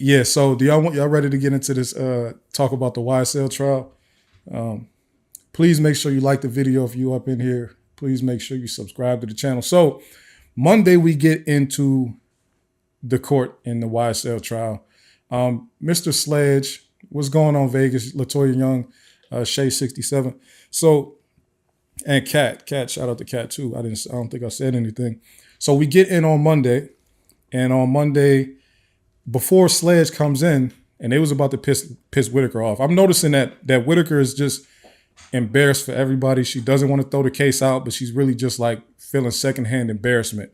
Yeah, so do y'all ready to get into this talk about the YSL trial? Please make sure you like the video if you up in here. Please make sure you subscribe to the channel. So Monday we get into the court in the YSL trial. Mr. Sledge, what's going on, Vegas? Latoya Young, Shay 67. So, and Cat, shout out to Cat too. I don't think I said anything. So we get in on Monday, and on Monday, before Sledge comes in, and they was about to piss Whitaker off. I'm noticing that Whitaker is just embarrassed for everybody. She doesn't want to throw the case out, but she's really just like feeling secondhand embarrassment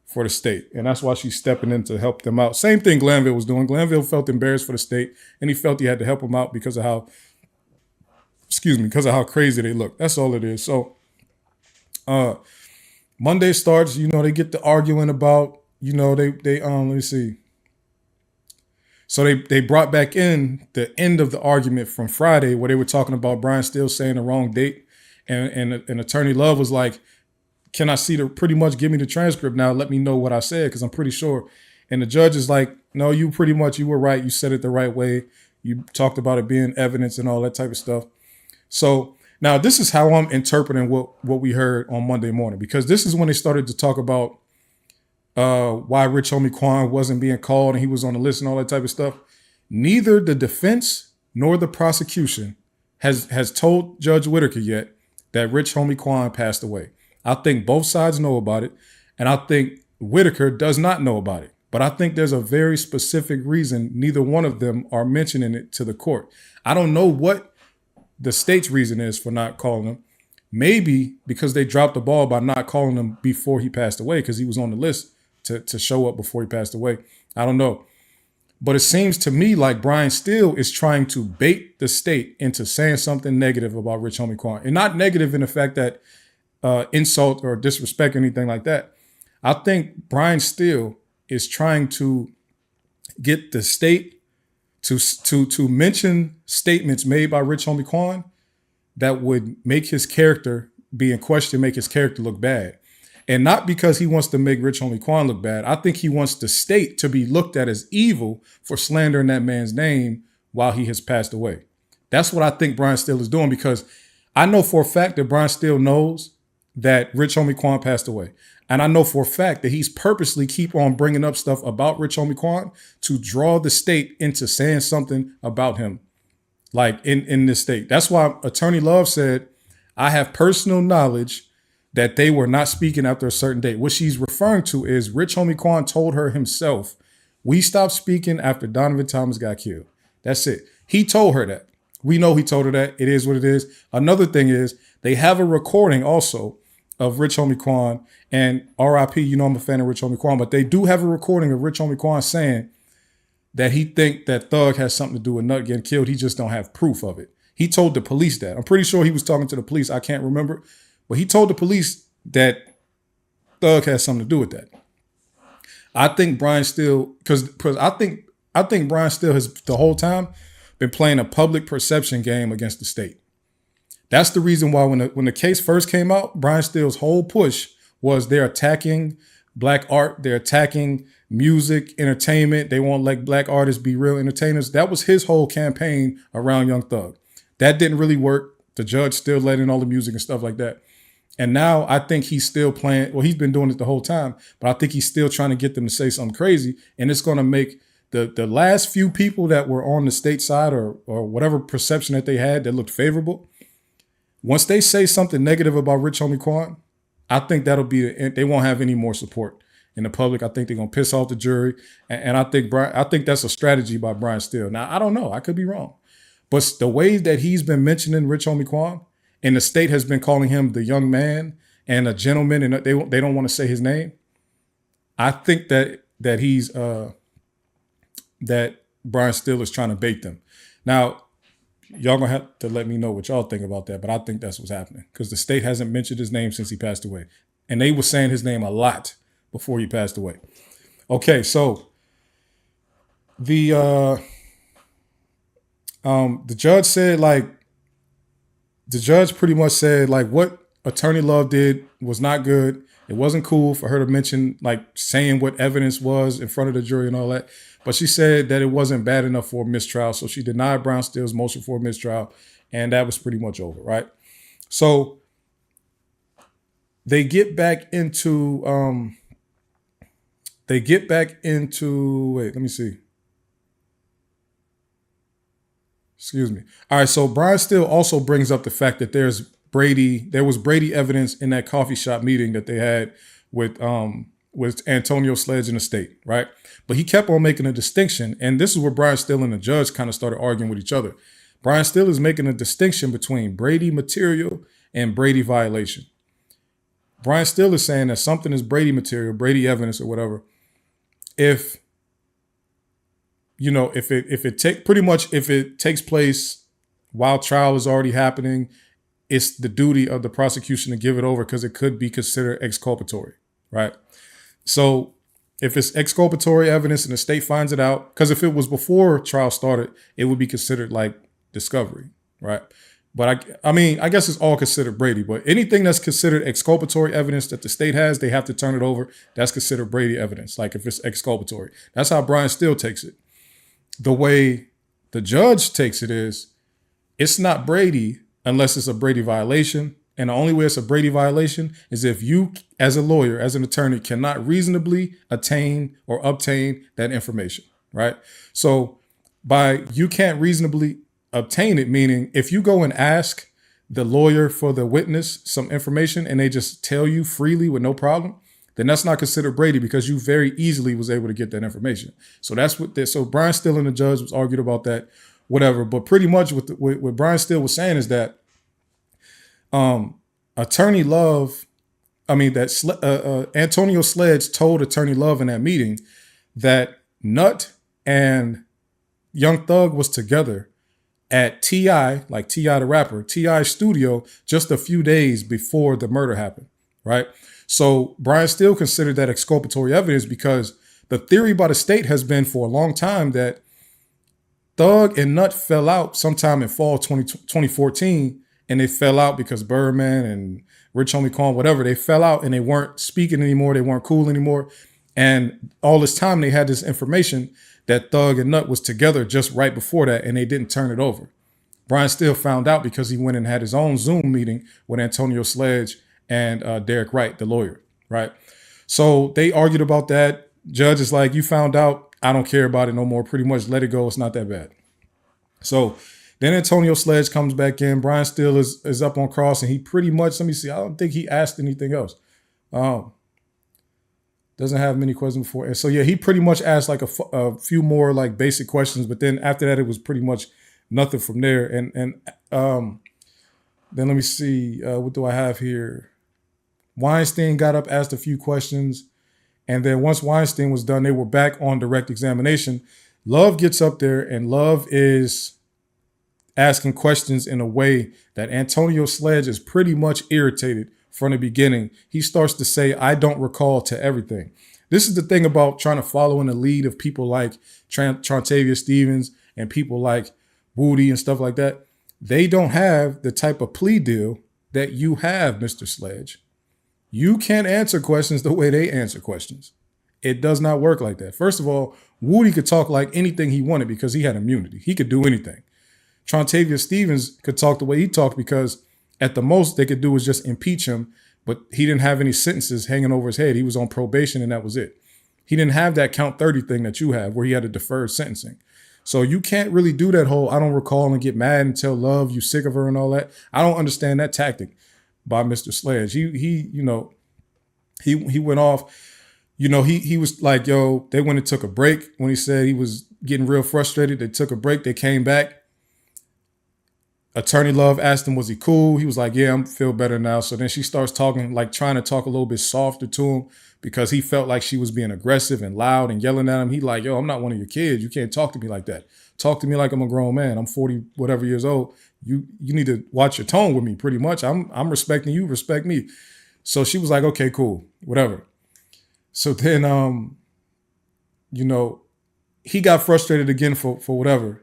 for the state. And that's why she's stepping in to help them out. Same thing Glanville was doing. Glanville felt embarrassed for the state, and he felt he had to help them out because of how crazy they look. That's all it is. So Monday starts, they get to arguing about, let me see. So they brought back in the end of the argument from Friday where they were talking about Brian Steele saying the wrong date. And Attorney Love was like, can I see pretty much give me the transcript now? Let me know what I said, because I'm pretty sure. And the judge is like, no, you were right. You said it the right way. You talked about it being evidence and all that type of stuff. So now this is how I'm interpreting what we heard on Monday morning, because this is when they started to talk about why Rich Homie Quan wasn't being called and he was on the list and all that type of stuff. Neither the defense nor the prosecution has told Judge Whitaker yet that Rich Homie Quan passed away. I think both sides know about it, and I think Whitaker does not know about it. But I think there's a very specific reason neither one of them are mentioning it to the court. I don't know what the state's reason is for not calling him. Maybe because they dropped the ball by not calling him before he passed away, because he was on the list to show up before he passed away. I don't know. But it seems to me like Brian Steele is trying to bait the state into saying something negative about Rich Homie Quan. And not negative in the fact that insult or disrespect or anything like that. I think Brian Steele is trying to get the state to mention statements made by Rich Homie Quan that would make his character be in question, make his character look bad. And not because he wants to make Rich Homie Quan look bad. I think he wants the state to be looked at as evil for slandering that man's name while he has passed away. That's what I think Brian Steele is doing, because I know for a fact that Brian Steele knows that Rich Homie Quan passed away. And I know for a fact that he's purposely keep on bringing up stuff about Rich Homie Quan to draw the state into saying something about him, like in this state. That's why Attorney Love said, I have personal knowledge that they were not speaking after a certain date. What she's referring to is Rich Homie Quan told her himself, we stopped speaking after Donovan Thomas got killed. That's it. He told her that. We know he told her that. It is what it is. Another thing is they have a recording also of Rich Homie Quan, and RIP, I'm a fan of Rich Homie Quan, but they do have a recording of Rich Homie Quan saying that he think that Thug has something to do with Nut getting killed. He just don't have proof of it. He told the police that. I'm pretty sure he was talking to the police. I can't remember. But he told the police that Thug has something to do with that. I think Brian Steele, because I think Brian Steele has the whole time been playing a public perception game against the state. That's the reason why when the case first came out, Brian Steele's whole push was they're attacking black art, they're attacking music, entertainment. They won't let black artists be real entertainers. That was his whole campaign around Young Thug. That didn't really work. The judge still let in all the music and stuff like that. And now I think he's still playing. Well, he's been doing it the whole time, but I think he's still trying to get them to say something crazy. And it's going to make the last few people that were on the state side or whatever perception that they had that looked favorable, once they say something negative about Rich Homie Quan, I think they won't have any more support in the public. I think they're going to piss off the jury. And I think that's a strategy by Brian Steele. Now, I don't know. I could be wrong. But the way that he's been mentioning Rich Homie Quan, and the state has been calling him the young man and a gentleman, and they don't want to say his name. I think that Brian Steele is trying to bait them. Now, y'all gonna have to let me know what y'all think about that, but I think that's what's happening, because the state hasn't mentioned his name since he passed away, and they were saying his name a lot before he passed away. Okay, so the judge said, the judge pretty much said, what Attorney Love did was not good. It wasn't cool for her to mention, like, saying what evidence was in front of the jury and all that. But she said that it wasn't bad enough for a mistrial. So she denied Brown Steele's motion for a mistrial. And that was pretty much over, right? So they get back into, wait, let me see. Excuse me. All right, so Brian Steele also brings up the fact that there was Brady evidence in that coffee shop meeting that they had with Antonio Sledge in the state, right? But he kept on making a distinction, and this is where Brian Steele and the judge kind of started arguing with each other. Brian Steele is making a distinction between Brady material and Brady violation. Brian Steele is saying that something is Brady material, Brady evidence, or whatever, if it takes place while trial is already happening, it's the duty of the prosecution to give it over because it could be considered exculpatory, right? So if it's exculpatory evidence and the state finds it out, because if it was before trial started, it would be considered like discovery, right? But I guess it's all considered Brady, but anything that's considered exculpatory evidence that the state has, they have to turn it over. That's considered Brady evidence, like if it's exculpatory. That's how Brian Steele takes it. The way the judge takes it is, it's not Brady unless it's a Brady violation. And the only way it's a Brady violation is if you, as a lawyer, as an attorney, cannot reasonably attain or obtain that information, right? So by you can't reasonably obtain it, meaning if you go and ask the lawyer for the witness some information and they just tell you freely with no problem, then that's not considered Brady because you very easily was able to get that information. So that's so Brian Steele and the judge was argued about that, whatever. But pretty much what Brian Steele was saying is that Antonio Sledge told Attorney Love in that meeting that Nut and Young Thug was together at T.I., like T.I. the rapper, T.I.'s studio just a few days before the murder happened, right? So Brian Steele considered that exculpatory evidence because the theory by the state has been for a long time that Thug and Nut fell out sometime in fall 2014, and they fell out because Birdman and Rich Homie Quan, whatever, they fell out and they weren't speaking anymore, they weren't cool anymore. And all this time they had this information that Thug and Nut was together just right before that, and they didn't turn it over. Brian Steele found out because he went and had his own Zoom meeting with Antonio Sledge and Derek Wright, the lawyer, right? So they argued about that. Judge is like, you found out, I don't care about it no more. Pretty much let it go. It's not that bad. So then Antonio Sledge comes back in. Brian Steele is up on cross, and he pretty much, let me see, I don't think he asked anything else. Doesn't have many questions before. And so, yeah, he pretty much asked like a few more like basic questions, but then after that, it was pretty much nothing from there. And then let me see, what do I have here? Weinstein got up, asked a few questions. And then once Weinstein was done, they were back on direct examination. Love gets up there and Love is asking questions in a way that Antonio Sledge is pretty much irritated from the beginning. He starts to say, I don't recall to everything. This is the thing about trying to follow in the lead of people like Trontavia Stevens and people like Woody and stuff like that. They don't have the type of plea deal that you have, Mr. Sledge. You can't answer questions the way they answer questions. It does not work like that. First of all, Woody could talk like anything he wanted because he had immunity. He could do anything. Trontavia Stevens could talk the way he talked because at the most they could do was just impeach him, but he didn't have any sentences hanging over his head. He was on probation and that was it. He didn't have that count 30 thing that you have where he had a deferred sentencing. So you can't really do that whole, I don't recall, and get mad and tell Love you sick of her and all that. I don't understand that tactic by Mr. Sledge. He went off, he was like, yo, they went and took a break when he said he was getting real frustrated. They took a break. They came back. Attorney Love asked him, was he cool? He was like, yeah, I feel better now. So then she starts talking, like trying to talk a little bit softer to him because he felt like she was being aggressive and loud and yelling at him. He like, yo, I'm not one of your kids. You can't talk to me like that. Talk to me like I'm a grown man. I'm 40 whatever years old. You need to watch your tone with me pretty much. I'm respecting you, respect me. So she was like, okay, cool, whatever. So then, he got frustrated again for whatever.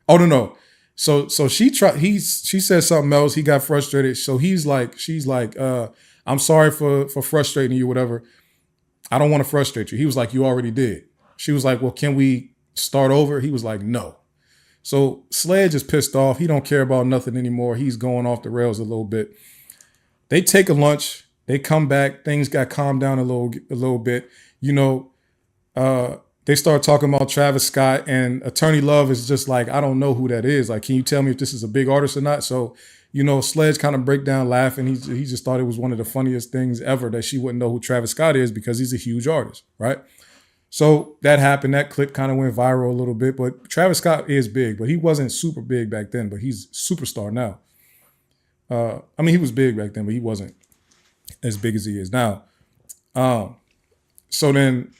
Oh, no. So she said something else. He got frustrated. So she's like, I'm sorry for frustrating you, whatever. I don't want to frustrate you. He was like, you already did. She was like, well, can we start over? He was like, no. So Sledge is pissed off. He don't care about nothing anymore. He's going off the rails a little bit. They take a lunch. They come back. Things got calmed down a little bit. You know, they start talking about Travis Scott, and Attorney Love is just like, I don't know who that is. Like, can you tell me if this is a big artist or not? So, you know, Sledge kind of break down laughing. He just thought it was one of the funniest things ever that she wouldn't know who Travis Scott is because he's a huge artist, right? So that happened. That clip kind of went viral a little bit, but Travis Scott is big, but he wasn't super big back then, but he's superstar now. I mean, he was big back then, but he wasn't as big as he is now. So then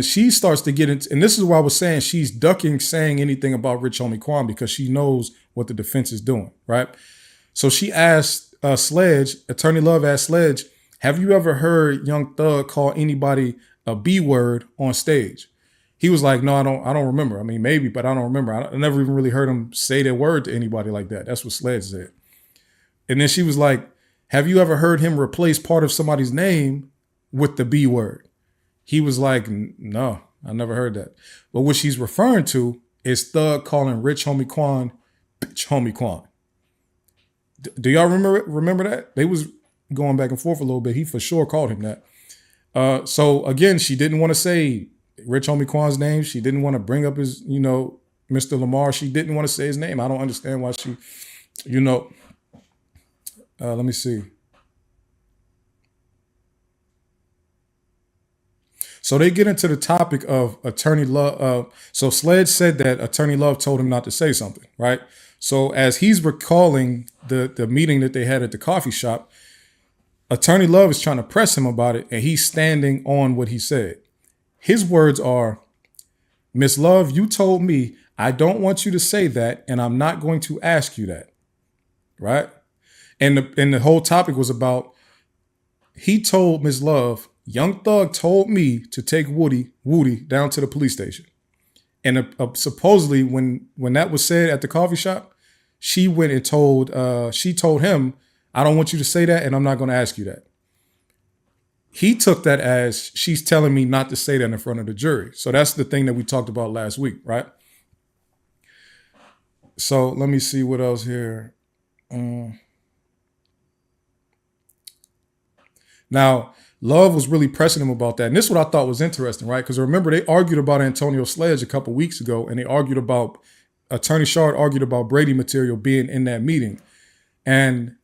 she starts to get into, and this is why I was saying she's ducking saying anything about Rich Homie Quan because she knows what the defense is doing, right? So she asked Sledge, Attorney Love asked Sledge, have you ever heard Young Thug call anybody a B word on stage? He was like, no, I don't remember. I mean, maybe, but I don't remember. I never even really heard him say that word to anybody like that. That's what Sledge said. And then she was like, have you ever heard him replace part of somebody's name with the B word? He was like, no, I never heard that. But what she's referring to is Thug calling Rich Homie Quan, Bitch Homie Quan. Do y'all remember that? They was going back and forth a little bit. He for sure called him that. So again, she didn't want to say Rich Homie Quan's name. She didn't want to bring up his, you know, Mr. Lamar. She didn't want to say his name. I don't understand why she, you know, let me see. So they get into the topic of Attorney Love. So Sledge said that Attorney Love told him not to say something, right? So as he's recalling the meeting that they had at the coffee shop, Attorney Love is trying to press him about it, and he's standing on what he said. His words are, Miss Love, you told me I don't want you to say that, and I'm not going to ask you that, right? And the whole topic was about, he told Miss Love, Young Thug told me to take Woody down to the police station. And supposedly when that was said at the coffee shop, she went and told him, I don't want you to say that, and I'm not going to ask you that. He took that as she's telling me not to say that in front of the jury. So that's the thing that we talked about last week, right? So let me see what else here. Now, Love was really pressing him about that. And this is what I thought was interesting, right? Because remember, they argued about Antonio Sledge a couple weeks ago, and they argued about, Attorney Shard argued about Brady material being in that meeting. And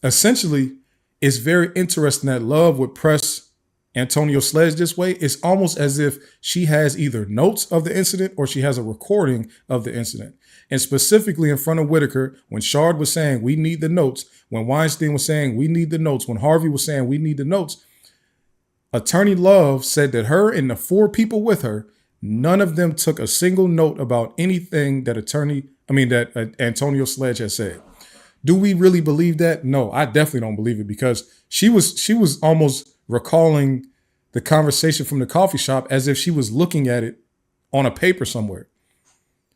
essentially, it's very interesting that Love would press Antonio Sledge this way. It's almost as if she has either notes of the incident or she has a recording of the incident. And specifically in front of Whitaker, when Shard was saying, we need the notes, when Weinstein was saying, we need the notes, when Harvey was saying, we need the notes, Attorney Love said that her and the 4 people with her, none of them took a single note about anything that Antonio Sledge has said. Do we really believe that? No, I definitely don't believe it, because she was almost recalling the conversation from the coffee shop as if she was looking at it on a paper somewhere.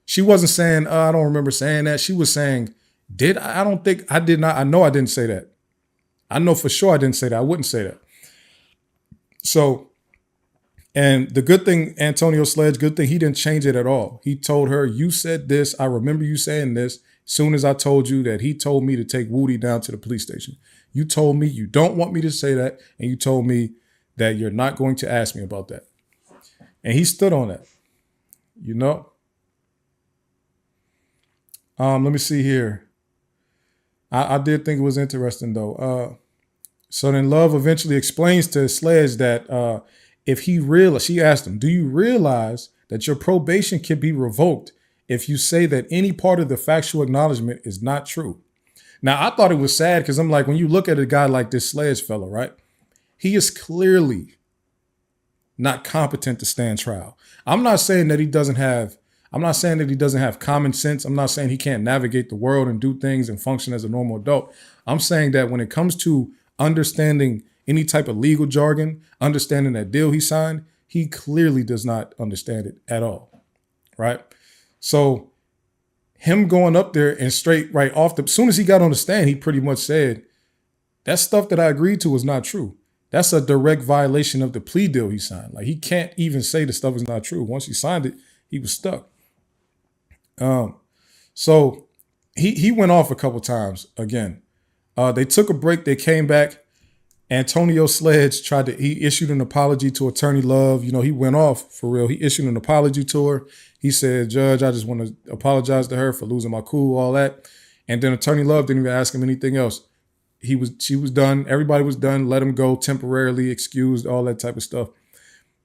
She wasn't saying, I don't remember saying that. She was saying, I don't think I did not. I know I didn't say that. I know for sure I didn't say that. I wouldn't say that. So, and the good thing, Antonio Sledge, good thing he didn't change it at all. He told her, you said this. I remember you saying this. Soon as I told you that he told me to take Woody down to the police station. You told me you don't want me to say that. And you told me that you're not going to ask me about that. And he stood on that, you know? Let me see here. I did think it was interesting though. So then Love eventually explains to Sledge that she asked him, do you realize that your probation can be revoked if you say that any part of the factual acknowledgement is not true? Now, I thought it was sad because I'm like, when you look at a guy like this Sledge fella, right? He is clearly not competent to stand trial. I'm not saying that he doesn't have common sense. I'm not saying he can't navigate the world and do things and function as a normal adult. I'm saying that when it comes to understanding any type of legal jargon, understanding that deal he signed, he clearly does not understand it at all, right? So him going up there and straight right off as soon as he got on the stand, he pretty much said, That stuff that I agreed to was not true. That's a direct violation of the plea deal he signed. Like, he can't even say the stuff is not true. Once he signed it, he was stuck. So he went off a couple times again. They took a break. They came back. Antonio Sledge he issued an apology to Attorney Love. You know, he went off for real. He issued an apology to her. He said, Judge, I just want to apologize to her for losing my cool, all that. And then Attorney Love didn't even ask him anything else. She was done. Everybody was done. Let him go temporarily, excused, all that type of stuff.